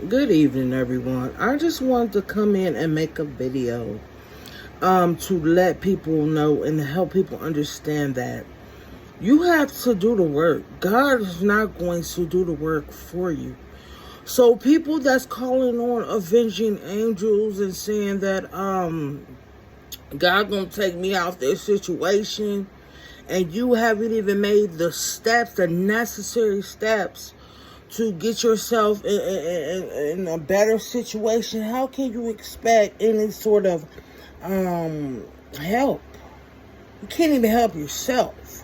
Good evening, everyone. I just wanted to come in and make a video to let people know and to help people understand that you have to do the work. God is not going to do the work for you. So people that's calling on avenging angels and saying that God gonna take me out their situation, and you haven't even made the necessary steps to get yourself in a better situation, how can you expect any sort of help? You can't even help yourself.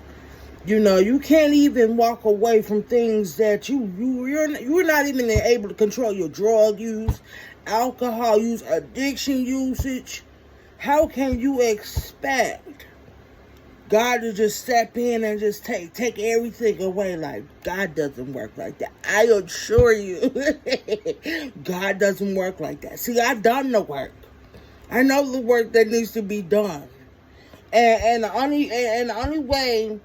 You can't even walk away from things that you're not even able to control your drug use, alcohol use, addiction usage. How can you expect God to just step in and just take everything away? Like, God doesn't work like that. I assure you, God doesn't work like that. See, I've done the work. I know the work that needs to be done, and the only way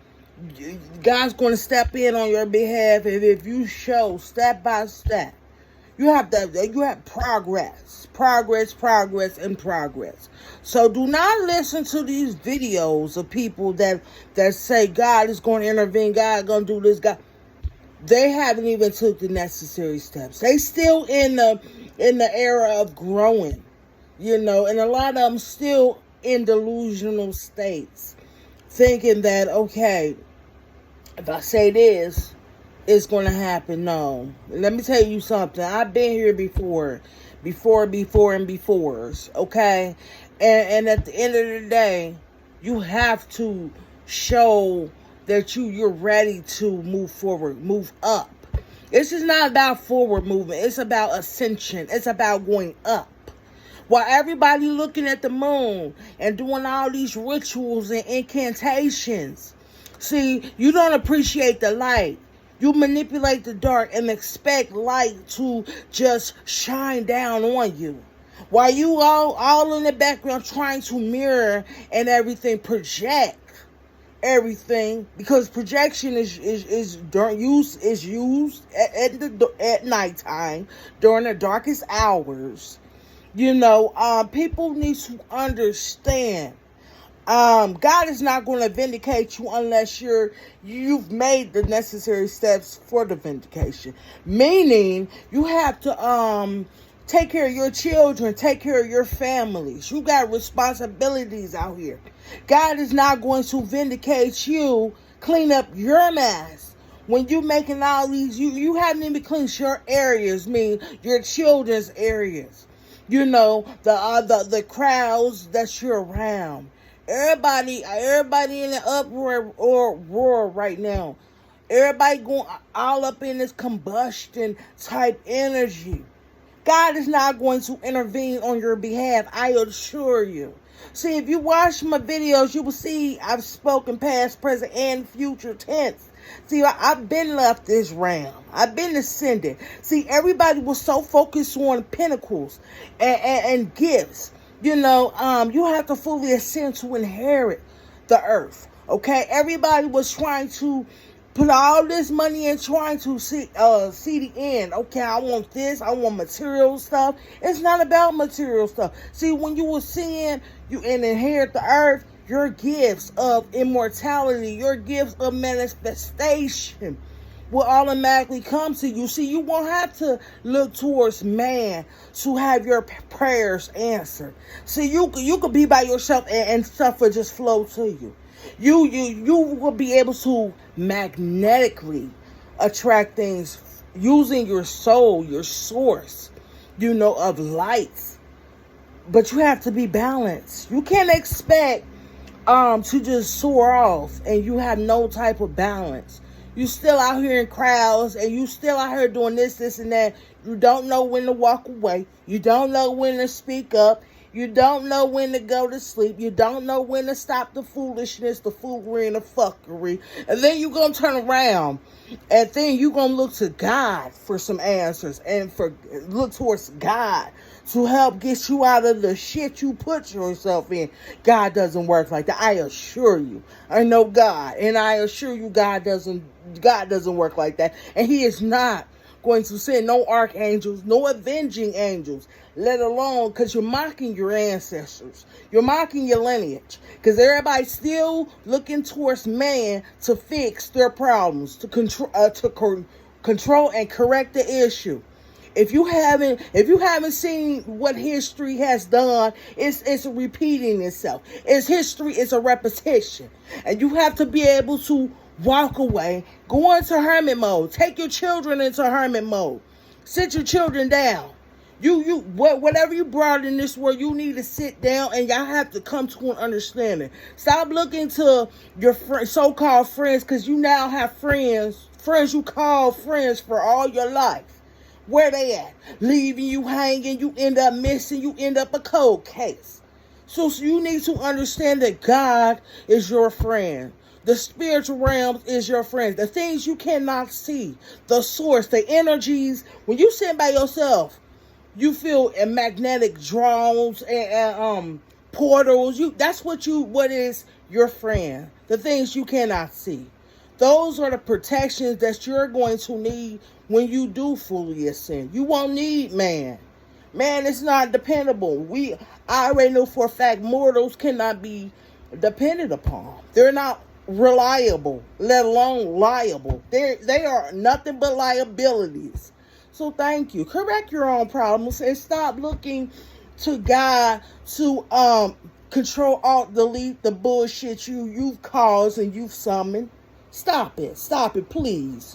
God's going to step in on your behalf is if you show step by step. You have progress, and progress. So do not listen to these videos of people that say God is going to intervene, God going to do this, God. They haven't even took the necessary steps. They still in the era of growing, and a lot of them still in delusional states, thinking that, okay, if I say this, it's going to happen. No. Let me tell you something. I've been here before, and befores, okay? And at the end of the day, you have to show that you're ready to move forward, move up. This is not about forward movement. It's about ascension. It's about going up. While everybody looking at the moon and doing all these rituals and incantations, see, you don't appreciate the light. You manipulate the dark and expect light to just shine down on you. While you all in the background trying to mirror and everything, project everything, because projection is used at nighttime during the darkest hours. People need to understand. God is not going to vindicate you unless you've made the necessary steps for the vindication. Meaning, you have to take care of your children, take care of your families. You got responsibilities out here. God is not going to vindicate you, clean up your mess. When you're making all these, you haven't even cleaned your areas, mean your children's areas. The crowds that you're around. Everybody in the uproar or roar right now. Everybody going all up in this combustion type energy. God is not going to intervene on your behalf, I assure you. See, if you watch my videos, you will see I've spoken past, present, and future tense. See, I've been left this realm. I've been ascended. See, everybody was so focused on pinnacles and gifts. You have to fully ascend to inherit the earth. Okay? Everybody was trying to put all this money in, trying to see the end. Okay, I want this. I want material stuff. It's not about material stuff. See, when you were seeing you and inherit the earth, your gifts of immortality, your gifts of manifestation will automatically come to you. See, you won't have to look towards man to have your prayers answered. See, you could be by yourself and stuff will just flow to you. You will be able to magnetically attract things using your soul, your source, of light. But you have to be balanced. You can't expect to just soar off and you have no type of balance. You still out here in crowds and you still out here doing this and that. You don't know when to walk away. You don't know when to speak up. You don't know when to go to sleep. You don't know when to stop the foolishness, the foolery, and the fuckery. And then you're going to turn around and then you're going to look to God for some answers and look towards God to help get you out of the shit you put yourself in. God doesn't work like that. I assure you. I know God, and I assure you God doesn't work like that. And he is not going to send no archangels, no avenging angels, let alone because you're mocking your ancestors. You're mocking your lineage because everybody's still looking towards man to fix their problems, to control and correct the issue. If you haven't seen what history has done, it's repeating itself. It's history, it's a repetition. And you have to be able to walk away, go into hermit mode, take your children into hermit mode. Sit your children down. Whatever you brought in this world, you need to sit down and y'all have to come to an understanding. Stop looking to your so-called friends, because you now have friends you call friends for all your life. Where they at? Leaving you hanging, you end up missing, you end up a cold case. So you need to understand that God is your friend. The spiritual realms is your friend. The things you cannot see, the source, the energies. When you sit by yourself, you feel a magnetic draws and portals. That's what is your friend. The things you cannot see. Those are the protections that you're going to need when you do fully ascend. You won't need man. Man is not dependable. I already know for a fact mortals cannot be depended upon. They're not reliable, let alone liable. They are nothing but liabilities. So thank you. Correct your own problems and stop looking to God to control, alt, delete the bullshit you've caused and you've summoned. Stop it, please.